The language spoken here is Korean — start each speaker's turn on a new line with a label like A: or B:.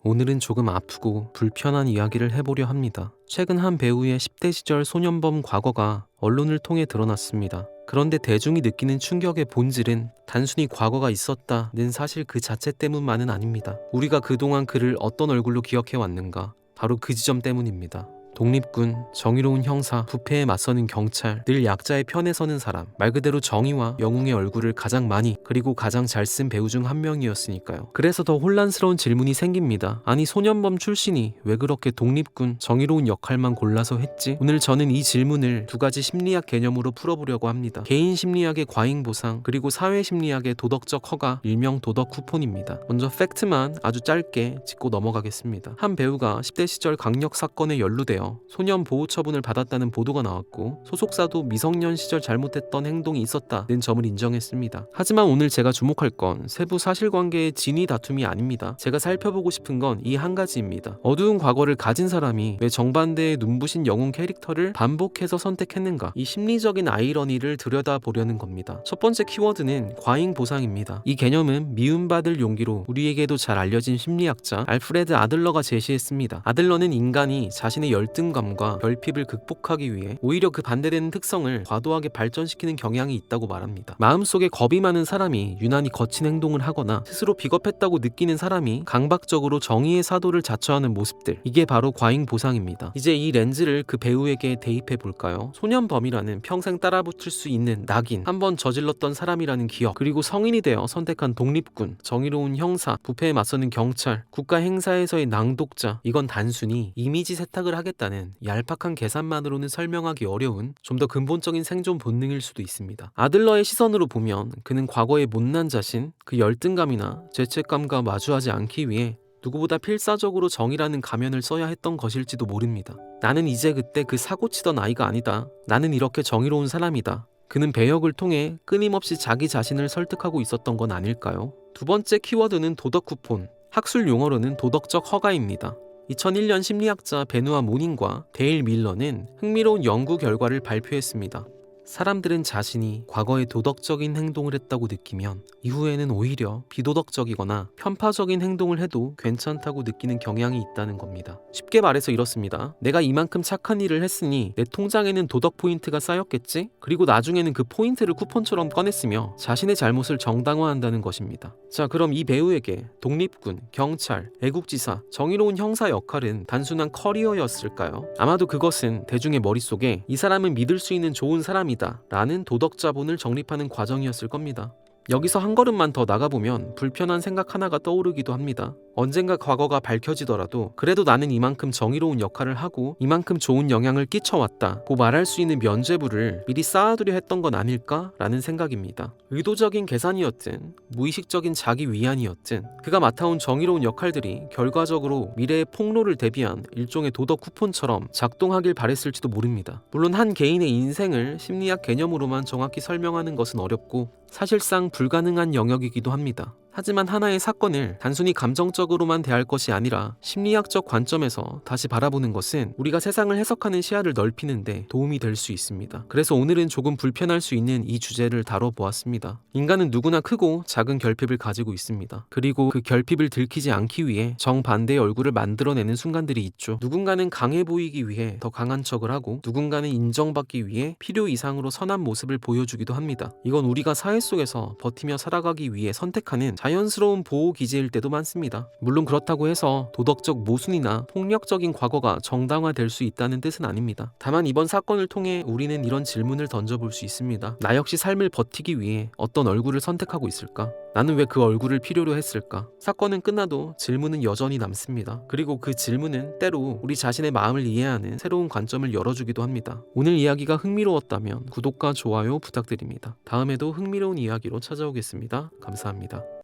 A: 오늘은 조금 아프고 불편한 이야기를 해보려 합니다. 최근 한 배우의 10대 시절 소년범 과거가 언론을 통해 드러났습니다. 그런데 대중이 느끼는 충격의 본질은 단순히 과거가 있었다는 사실 그 자체 때문만은 아닙니다. 우리가 그동안 그를 어떤 얼굴로 기억해왔는가? 바로 그 지점 때문입니다. 독립군, 정의로운 형사, 부패에 맞서는 경찰, 늘 약자의 편에 서는 사람, 말 그대로 정의와 영웅의 얼굴을 가장 많이 그리고 가장 잘 쓴 배우 중 한 명이었으니까요. 그래서 더 혼란스러운 질문이 생깁니다. 아니 소년범 출신이 왜 그렇게 독립군, 정의로운 역할만 골라서 했지? 오늘 저는 이 질문을 두 가지 심리학 개념으로 풀어보려고 합니다. 개인 심리학의 과잉 보상, 그리고 사회 심리학의 도덕적 허가, 일명 도덕 쿠폰입니다. 먼저 팩트만 아주 짧게 짚고 넘어가겠습니다. 한 배우가 10대 시절 강력 사건에 연루되어 소년 보호 처분을 받았다는 보도가 나왔고, 소속사도 미성년 시절 잘못했던 행동이 있었다는 점을 인정했습니다. 하지만 오늘 제가 주목할 건 세부 사실관계의 진위 다툼이 아닙니다. 제가 살펴보고 싶은 건 이 한 가지입니다. 어두운 과거를 가진 사람이 왜 정반대의 눈부신 영웅 캐릭터를 반복해서 선택했는가? 이 심리적인 아이러니를 들여다보려는 겁니다. 첫 번째 키워드는 과잉 보상입니다. 이 개념은 미움받을 용기로 우리에게도 잘 알려진 심리학자 알프레드 아들러가 제시했습니다. 아들러는 인간이 자신의 열등감과 결핍을 극복하기 위해 오히려 그 반대되는 특성을 과도하게 발전시키는 경향이 있다고 말합니다. 마음속에 겁이 많은 사람이 유난히 거친 행동을 하거나 스스로 비겁했다고 느끼는 사람이 강박적으로 정의의 사도를 자처하는 모습들, 이게 바로 과잉 보상입니다. 이제 이 렌즈를 그 배우에게 대입해 볼까요? 소년범이라는 평생 따라붙을 수 있는 낙인, 한번 저질렀던 사람이라는 기억, 그리고 성인이 되어 선택한 독립군, 정의로운 형사, 부패에 맞서는 경찰, 국가 행사에서의 낭독자, 이건 단순히 이미지 세탁을 하겠다는 얄팍한 계산만으로는 설명하기 어려운 좀 더 근본적인 생존 본능일 수도 있습니다. 아들러의 시선으로 보면 그는 과거의 못난 자신, 그 열등감이나 죄책감과 마주하지 않기 위해 누구보다 필사적으로 정의라는 가면을 써야 했던 것일지도 모릅니다. 나는 이제 그때 그 사고치던 아이가 아니다. 나는 이렇게 정의로운 사람이다. 그는 배역을 통해 끊임없이 자기 자신을 설득하고 있었던 건 아닐까요? 두 번째 키워드는 도덕 쿠폰, 학술 용어로는 도덕적 허가입니다. 2001년 심리학자 베누아 모닝과 데일 밀러는 흥미로운 연구 결과를 발표했습니다. 사람들은 자신이 과거에 도덕적인 행동을 했다고 느끼면 이후에는 오히려 비도덕적이거나 편파적인 행동을 해도 괜찮다고 느끼는 경향이 있다는 겁니다. 쉽게 말해서 이렇습니다. 내가 이만큼 착한 일을 했으니 내 통장에는 도덕 포인트가 쌓였겠지? 그리고 나중에는 그 포인트를 쿠폰처럼 꺼냈으며 자신의 잘못을 정당화한다는 것입니다. 자, 그럼 이 배우에게 독립군, 경찰, 애국지사, 정의로운 형사 역할은 단순한 커리어였을까요? 아마도 그것은 대중의 머릿속에 이 사람은 믿을 수 있는 좋은 사람이다 라는 도덕 자본을 정립하는 과정이었을 겁니다. 여기서 한 걸음만 더 나가보면 불편한 생각 하나가 떠오르기도 합니다. 언젠가 과거가 밝혀지더라도 그래도 나는 이만큼 정의로운 역할을 하고 이만큼 좋은 영향을 끼쳐왔다 고 말할 수 있는 면죄부를 미리 쌓아두려 했던 건 아닐까라는 생각입니다. 의도적인 계산이었든 무의식적인 자기 위안이었든 그가 맡아온 정의로운 역할들이 결과적으로 미래의 폭로를 대비한 일종의 도덕 쿠폰처럼 작동하길 바랬을지도 모릅니다. 물론 한 개인의 인생을 심리학 개념으로만 정확히 설명하는 것은 어렵고 사실상 불가능한 영역이기도 합니다. 하지만 하나의 사건을 단순히 감정적으로만 대할 것이 아니라 심리학적 관점에서 다시 바라보는 것은 우리가 세상을 해석하는 시야를 넓히는데 도움이 될 수 있습니다. 그래서 오늘은 조금 불편할 수 있는 이 주제를 다뤄보았습니다. 인간은 누구나 크고 작은 결핍을 가지고 있습니다. 그리고 그 결핍을 들키지 않기 위해 정반대의 얼굴을 만들어내는 순간들이 있죠. 누군가는 강해 보이기 위해 더 강한 척을 하고 누군가는 인정받기 위해 필요 이상으로 선한 모습을 보여주기도 합니다. 이건 우리가 사회 속에서 버티며 살아가기 위해 선택하는 자연스러운 보호 기제일 때도 많습니다. 물론 그렇다고 해서 도덕적 모순이나 폭력적인 과거가 정당화될 수 있다는 뜻은 아닙니다. 다만 이번 사건을 통해 우리는 이런 질문을 던져볼 수 있습니다. 나 역시 삶을 버티기 위해 어떤 얼굴을 선택하고 있을까? 나는 왜 그 얼굴을 필요로 했을까? 사건은 끝나도 질문은 여전히 남습니다. 그리고 그 질문은 때로 우리 자신의 마음을 이해하는 새로운 관점을 열어주기도 합니다. 오늘 이야기가 흥미로웠다면 구독과 좋아요 부탁드립니다. 다음에도 흥미로운 이야기로 찾아오겠습니다. 감사합니다.